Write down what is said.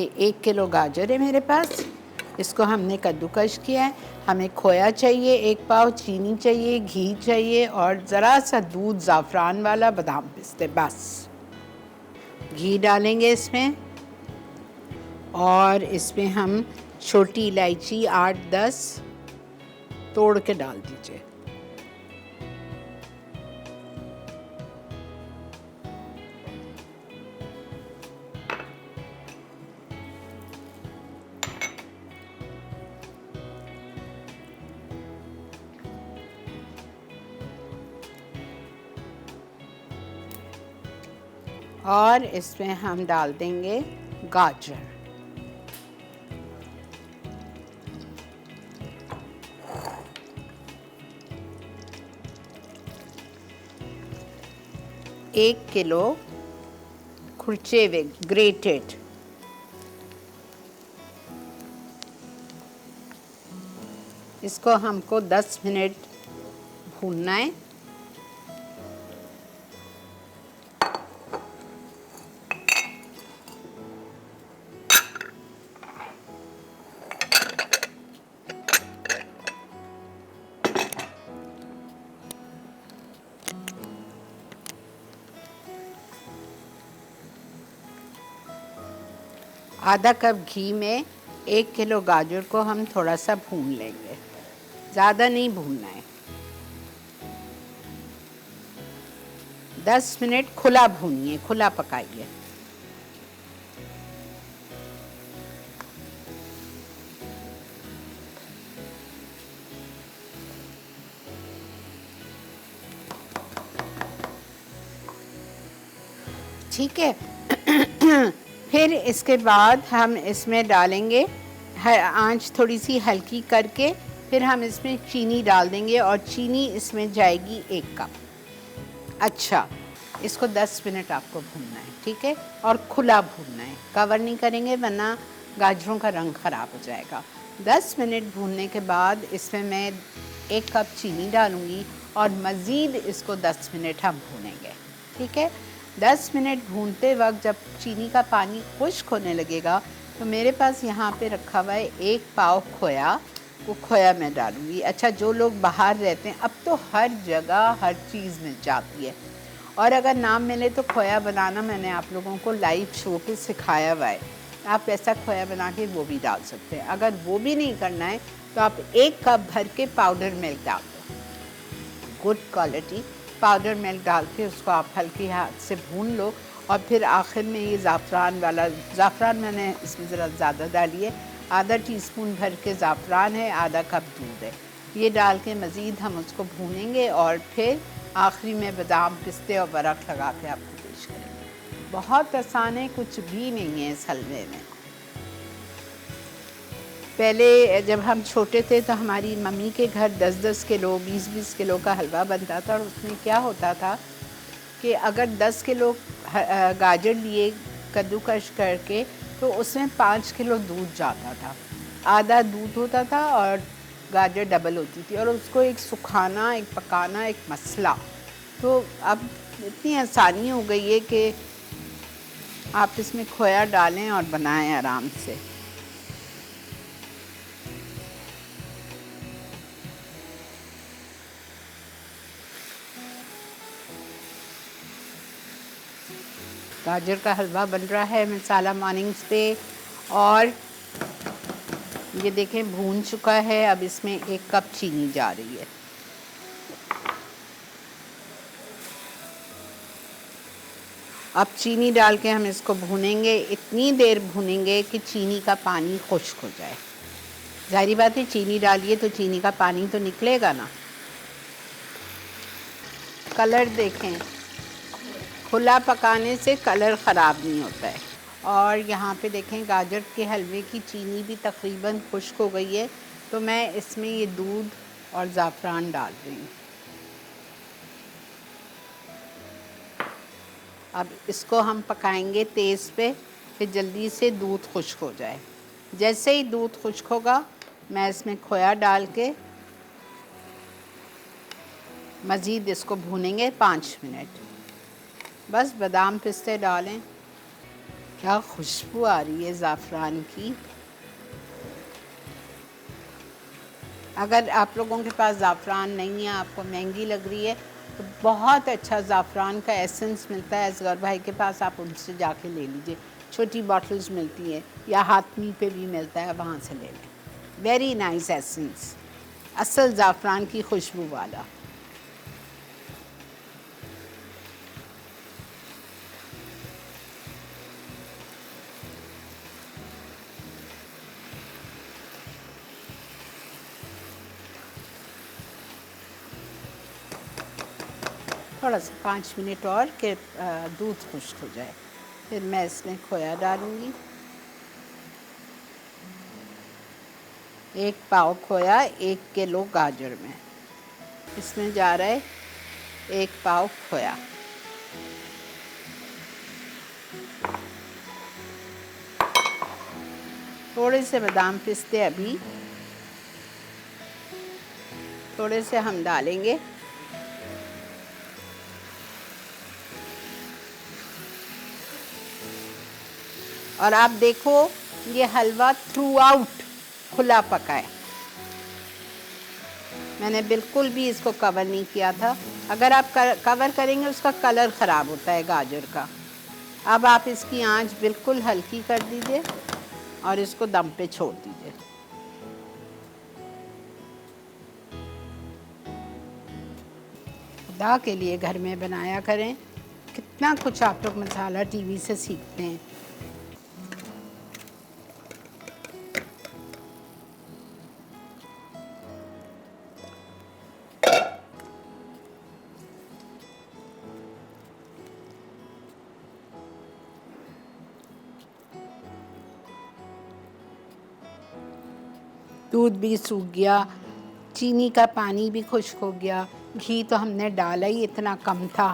ये 1 किलो गाजर है मेरे पास, इसको हमने कद्दूकश किया है। हमें खोया चाहिए 1 पाव, चीनी चाहिए, घी चाहिए और ज़रा सा दूध, ज़ाफ़रान वाला, बादाम पिस्ते, बस। घी डालेंगे इसमें और इसमें हम छोटी इलायची 8-10 तोड़ के डाल दीजिए। और इसमें हम डाल देंगे गाजर। एक किलो खुरचे हुए ग्रेटेड, इसको हमको 10 मिनट भूनना है। आधा कप घी में 1 किलो गाजर को हम थोड़ा सा भून लेंगे, ज़्यादा नहीं भूनना है। 10 मिनट खुला भूनिए, खुला पकाइए। ठीक है। फिर इसके बाद हम इसमें डालेंगे, आंच थोड़ी सी हल्की करके फिर हम इसमें चीनी डाल देंगे और चीनी इसमें जाएगी 1 कप। अच्छा, इसको 10 मिनट आपको भूनना है, ठीक है, और खुला भूनना है, कवर नहीं करेंगे वरना गाजरों का रंग ख़राब हो जाएगा। 10 मिनट भूनने के बाद इसमें मैं 1 कप चीनी डालूँगी और मज़ीद इसको 10 मिनट हम भूनेंगे, ठीक है। 10 मिनट भूनते वक्त जब चीनी का पानी खुश्क होने लगेगा तो मेरे पास यहाँ पे रखा हुआ है 1 पाव खोया, वो खोया मैं डालूँगी। अच्छा, जो लोग बाहर रहते हैं, अब तो हर जगह हर चीज़ मिल जाती है, और अगर ना मिले तो खोया बनाना मैंने आप लोगों को लाइव शो पे सिखाया हुआ है। आप ऐसा खोया बना के वो भी डाल सकते हैं। अगर वो भी नहीं करना है तो आप 1 कप भर के पाउडर मिल्क डाल दो, गुड क्वालिटी पाउडर मिल्क डाल के उसको आप हल्के हाथ से भून लो। और फिर आखिर में ये ज़ाफ़रान वाला, ज़ाफ़रान मैंने इसमें ज़रा ज़्यादा डाली है, आधा टीस्पून भर के ज़ाफ़रान है, आधा कप दूध है, ये डाल के मज़ीद हम उसको भूनेंगे और फिर आखिरी में बादाम, पिस्ते और बरक़ लगा के आपको पेश करेंगे। बहुत आसान है, कुछ भी नहीं है इस हलवे में। पहले जब हम छोटे थे तो हमारी मम्मी के घर 10-10 किलो, 20-20 किलो का हलवा बनता था, और उसमें क्या होता था कि अगर 10 किलो गाजर लिए कद्दूकश करके तो उसमें 5 किलो दूध जाता था, आधा दूध होता था और गाजर डबल होती थी, और उसको एक सुखाना, एक पकाना, एक मसला। तो अब इतनी आसानी हो गई है कि आप इसमें खोया डालें और बनाएं आराम से। गाजर का हलवा बन रहा है मसाला मॉर्निंग्स पे, और ये देखें भून चुका है। अब इसमें 1 कप चीनी जा रही है। अब चीनी डाल के हम इसको भूनेंगे, इतनी देर भूनेंगे कि चीनी का पानी खुश्क हो जाए। जाहिर बात है, चीनी डालिए तो चीनी का पानी तो निकलेगा ना। कलर देखें, खुला पकाने से कलर ख़राब नहीं होता है। और यहाँ पे देखें गाजर के हलवे की चीनी भी तकरीबन खुश्क हो गई है, तो मैं इसमें ये दूध और ज़ाफ़रान डाल रही हूँ। अब इसको हम पकाएंगे तेज़ पे, फिर जल्दी से दूध खुश्क हो जाए। जैसे ही दूध खुश्क होगा मैं इसमें खोया डाल के मज़ीद इसको भूनेंगे 5 मिनट। बस बादाम पिस्ते डालें, क्या खुशबू आ रही है ज़ाफ़रान की। अगर आप लोगों के पास ज़ाफ़रान नहीं है, आपको महंगी लग रही है, तो बहुत अच्छा ज़ाफ़रान का एसेंस मिलता है असगर भाई के पास, आप उनसे जाके ले लीजिए। छोटी बॉटल्स मिलती हैं या हाथमी पे भी मिलता है, वहाँ से ले लें। वेरी नाइस एसेंस, असल ज़ाफ़रान की खुशबू वाला। थोड़ा सा 5 मिनट और कि दूध खुश्क हो जाए, फिर मैं इसमें खोया डालूँगी। 1 पाव खोया 1 किलो गाजर में, इसमें जा रहा है 1 पाव खोया। थोड़े से बादाम पिस्ते अभी थोड़े से हम डालेंगे। और आप देखो ये हलवा थ्रू आउट खुला पका है, मैंने बिल्कुल भी इसको कवर नहीं किया था। अगर आप कवर करेंगे उसका कलर ख़राब होता है गाजर का। अब आप इसकी आंच बिल्कुल हल्की कर दीजिए और इसको दम पे छोड़ दीजिए। खुदा के लिए घर में बनाया करें, कितना कुछ आप लोग मसाला टीवी से सीखते हैं। दूध भी सूख गया, चीनी का पानी भी खुश्क हो गया, घी तो हमने डाला ही इतना कम था,